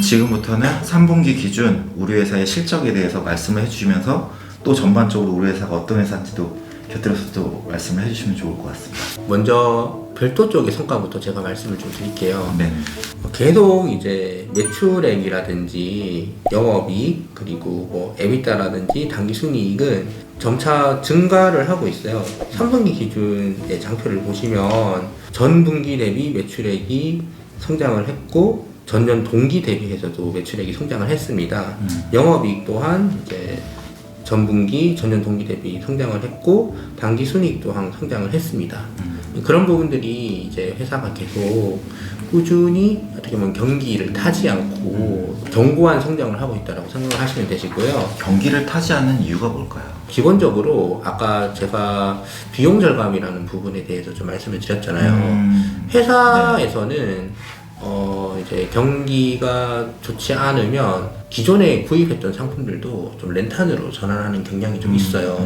지금부터는 3분기 기준 우리 회사의 실적에 대해서 말씀을 해주시면서 또 전반적으로 우리 회사가 어떤 회사인지도 곁들여서 또 말씀을 해주시면 좋을 것 같습니다. 먼저 별도 쪽의 성과부터 제가 말씀을 좀 드릴게요. 네. 계속 이제 매출액이라든지 영업이익 그리고 뭐 에비타라든지 당기순이익은 점차 증가를 하고 있어요. 3분기 기준의 장표를 보시면 전분기 대비 매출액이 성장을 했고 전년 동기 대비해서도 매출액이 성장을 했습니다. 영업이익 또한 이제 전분기, 전년 동기 대비 성장을 했고 당기순이익 또한 성장을 했습니다. 그런 부분들이 이제 회사가 계속 꾸준히 어떻게 보면 경기를 타지 않고 견고한 성장을 하고 있다고 생각을 하시면 되시고요. 경기를 타지 않는 이유가 뭘까요? 기본적으로 아까 제가 비용 절감이라는 부분에 대해서 좀 말씀을 드렸잖아요. 회사에서는 이제 경기가 좋지 않으면 기존에 구입했던 상품들도 좀 렌탈으로 전환하는 경향이 좀 있어요.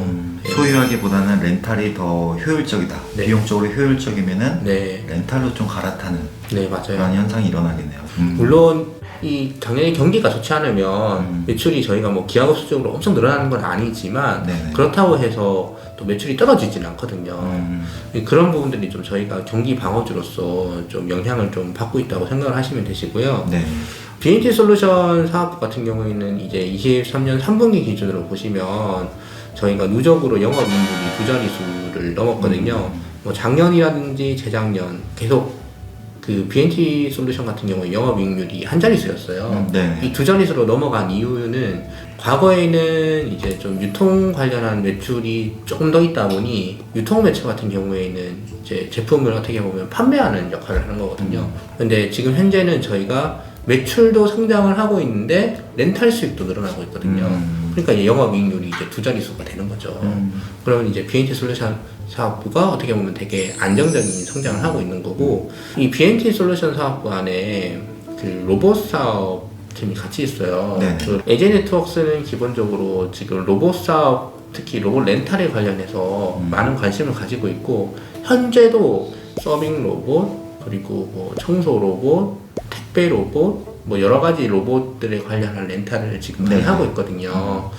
네. 소유하기보다는 렌탈이 더 효율적이다. 네. 비용적으로 효율적이면은 네, 렌탈로 좀 갈아타는 네 맞아요. 그런 현상이 일어나겠네요. 물론 이 당연히 경기가 좋지 않으면 매출이 저희가 뭐 기하급수적으로 엄청 늘어나는 건 아니지만 네네. 그렇다고 해서 또 매출이 떨어지진 않거든요. 그런 부분들이 좀 저희가 경기 방어주로서 좀 영향을 좀 받고 있다고 생각을 하시면 되시고요. 네. BNT 솔루션 사업부 같은 경우에는 이제 23년 3분기 기준으로 보시면 저희가 누적으로 영업이익률이 2자릿수를 넘었거든요. 뭐 작년이라든지 재작년 계속 그 BNT 솔루션 같은 경우에 영업이익률이 한 자릿수였어요. 네. 이 2자릿수로 넘어간 이유는 과거에는 이제 좀 유통 관련한 매출이 조금 더 있다 보니 유통 매출 같은 경우에는 이제 제품을 어떻게 보면 판매하는 역할을 하는 거거든요. 근데 지금 현재는 저희가 매출도 성장을 하고 있는데 렌탈 수익도 늘어나고 있거든요. 그러니까 이제 영업이익률이 이제 2자릿수가 되는 거죠. 그러면 이제 BNT 솔루션 사업부가 어떻게 보면 되게 안정적인 성장을 하고 있는 거고, 이 BNT 솔루션 사업부 안에 그 로봇 사업 팀이 같이 있어요. 네. 그 에제 네트워크스는 기본적으로 지금 로봇 사업, 특히 로봇 렌탈에 관련해서 많은 관심을 가지고 있고, 현재도 서빙 로봇, 그리고 뭐 청소 로봇, 택배 로봇, 뭐 여러 가지 로봇들에 관련한 렌탈을 지금 많이 하고 있거든요.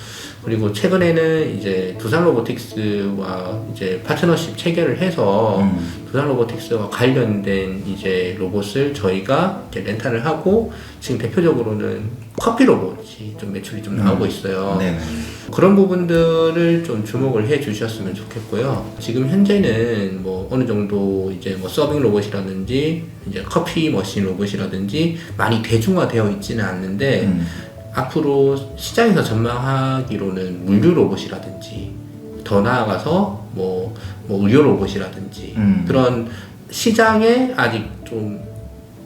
그리고 최근에는 이제 두산 로보틱스와 이제 파트너십 체결을 해서 두산 로보틱스와 관련된 이제 로봇을 저희가 이제 렌탈을 하고, 지금 대표적으로는 커피 로봇이 좀 매출이 좀 나오고 있어요. 네. 그런 부분들을 좀 주목을 해 주셨으면 좋겠고요. 지금 현재는 뭐 어느 정도 이제 뭐 서빙 로봇이라든지 이제 커피 머신 로봇이라든지 많이 대중화되어 있지는 않는데, 앞으로 시장에서 전망하기로는 물류 로봇이라든지 더 나아가서 뭐 의료 로봇이라든지 그런 시장에 아직 좀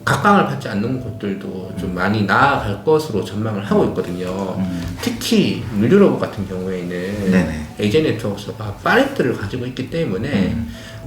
각광을 받지 않는 곳들도 좀 많이 나아갈 것으로 전망을 하고 있거든요. 특히 물류 로봇 같은 경우에는 네네. 에제 네트워크가 팔레트를 가지고 있기 때문에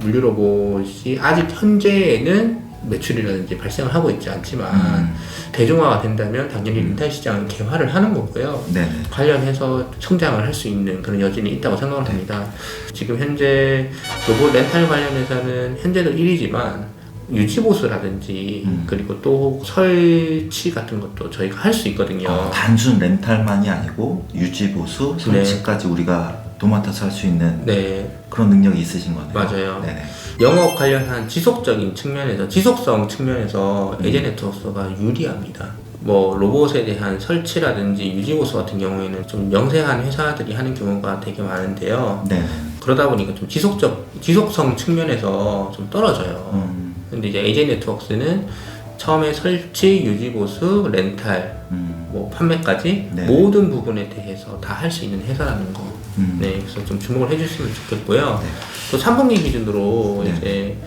물류 로봇이 아직 현재에는 매출이라든지 발생을 하고 있지 않지만 대중화가 된다면 당연히 렌탈 시장은 개화를 하는 거고요. 네네. 관련해서 성장을 할 수 있는 그런 여진이 있다고 생각을 합니다. 지금 현재 로봇 렌탈 관련해서는 현재도 1위지만 유지보수라든지 그리고 또 설치 같은 것도 저희가 할 수 있거든요. 단순 렌탈만이 아니고 유지보수, 설치까지 우리가 도맡아서 할 수 있는 네, 그런 능력이 있으신 거네요. 맞아요. 네네. 영업 관련한 지속적인 측면에서, 지속성 측면에서 에제 네트워크가 유리합니다. 뭐 로봇에 대한 설치라든지 유지보수 같은 경우에는 좀 영세한 회사들이 하는 경우가 되게 많은데요. 네. 그러다 보니까 좀 지속성 측면에서 좀 떨어져요. 근데 이제 에제 네트워크는 처음에 설치, 유지보수, 렌탈, 뭐 판매까지 네. 모든 부분에 대해서 다 할 수 있는 회사라는 거. 네, 그래서 좀 주목을 해주시면 좋겠고요. 네. 또 3분기 기준으로 네. 이제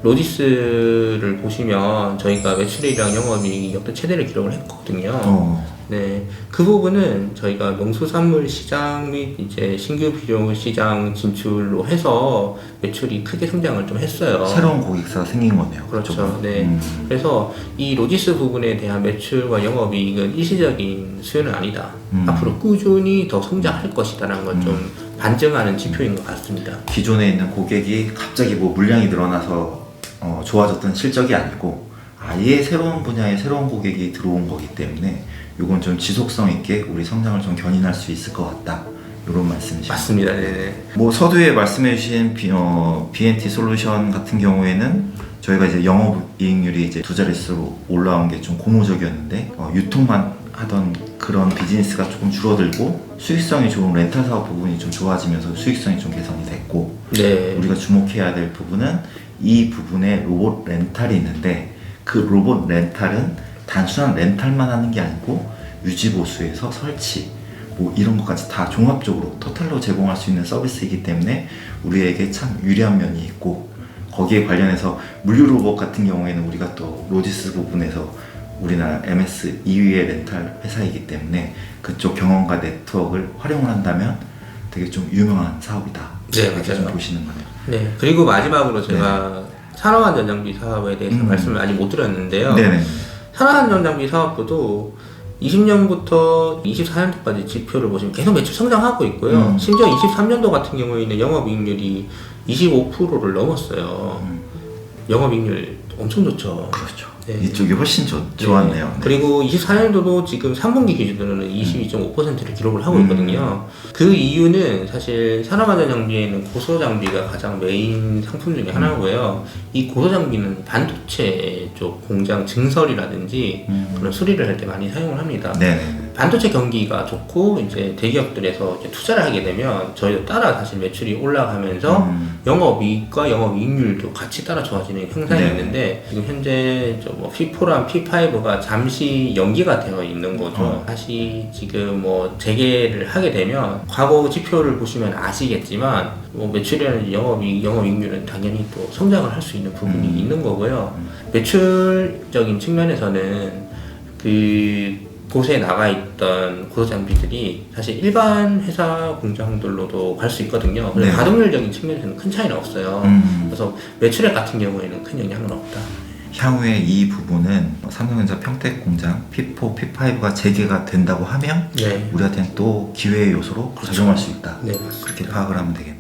로지스를 보시면 저희가 매출이랑 영업이익이 역대 최대를 기록을 했거든요. 네, 그 부분은 저희가 농수산물 시장 및 이제 신규 비료 시장 진출로 해서 매출이 크게 성장을 좀 했어요. 새로운 고객사가 생긴 거네요. 그렇죠. 그쪽은. 네. 그래서 이 로지스 부분에 대한 매출과 영업이익은 일시적인 수요는 아니다. 앞으로 꾸준히 더 성장할 것이다라는 걸 좀 반증하는 지표인 것 같습니다. 기존에 있는 고객이 갑자기 뭐 물량이 늘어나서 좋아졌던 실적이 아니고 아예 새로운 분야의 새로운 고객이 들어온 거기 때문에 이건 좀 지속성 있게 우리 성장을 좀 견인할 수 있을 것 같다. 이런 말씀이시죠. 맞습니다. 네네. 뭐 서두에 말씀해주신 BNT 솔루션 같은 경우에는 저희가 이제 영업이익률이 이제 2자릿수로 올라온 게 좀 고무적이었는데 유통만 하던 그런 비즈니스가 조금 줄어들고 수익성이 좋은 렌탈 사업 부분이 좀 좋아지면서 수익성이 좀 개선이 됐고 네. 우리가 주목해야 될 부분은 이 부분에 로봇 렌탈이 있는데 그 로봇 렌탈은 단순한 렌탈만 하는 게 아니고 유지 보수에서 설치 뭐 이런 것까지 다 종합적으로 토탈로 제공할 수 있는 서비스이기 때문에 우리에게 참 유리한 면이 있고 거기에 관련해서 물류 로봇 같은 경우에는 우리가 또 로지스 부분에서 우리나라 MS 2위의 렌탈 회사이기 때문에 그쪽 경험과 네트워크를 활용을 한다면 되게 좀 유명한 사업이다. 네, 이렇게 맞아요. 좀 보시는 거네요. 네. 그리고 마지막으로 제가 산업안전장비 사업에 대해서 말씀을 아직 못 드렸는데요. 네네. 산업안전장비 사업부도 20년부터 24년도까지 지표를 보시면 계속 매출 성장하고 있고요. 심지어 23년도 같은 경우에는 영업이익률이 25%를 넘었어요. 영업이익률 엄청 좋죠. 그렇죠. 네. 이쪽이 훨씬 좋았네요. 네. 그리고 24년도도 지금 3분기 기준으로는 22.5%를 기록을 하고 있거든요. 그 이유는 사실 산업안전장비에는 고소장비가 가장 메인 상품 중에 하나고요. 이 고소장비는 반도체 쪽 공장 증설이라든지 그런 수리를 할 때 많이 사용을 합니다. 네네. 반도체 경기가 좋고 이제 대기업들에서 이제 투자를 하게 되면 저희도 따라 사실 매출이 올라가면서 영업이익과 영업이익률도 같이 따라 좋아지는 형상이 네. 있는데 지금 현재 뭐 P4랑 P5가 잠시 연기가 되어 있는 거죠. 다시 지금 뭐 재개를 하게 되면 과거 지표를 보시면 아시겠지만 뭐 매출이라든지 영업이익률은 당연히 또 성장을 할 수 있는 부분이 있는 거고요. 매출적인 측면에서는 곳에 나가 있던 고소장비들이 사실 일반 회사 공장들로도 갈 수 있거든요. 그래서 네. 가동률적인 측면에서는 큰 차이는 없어요. 그래서 매출액 같은 경우에는 큰 영향은 없다. 향후에 이 부분은 삼성전자 평택 공장 P4, P5가 재개가 된다고 하면 네. 우리한테는 또 기회의 요소로 작용할 수 있다. 네, 맞습니다. 그렇게 파악을 하면 되겠네요.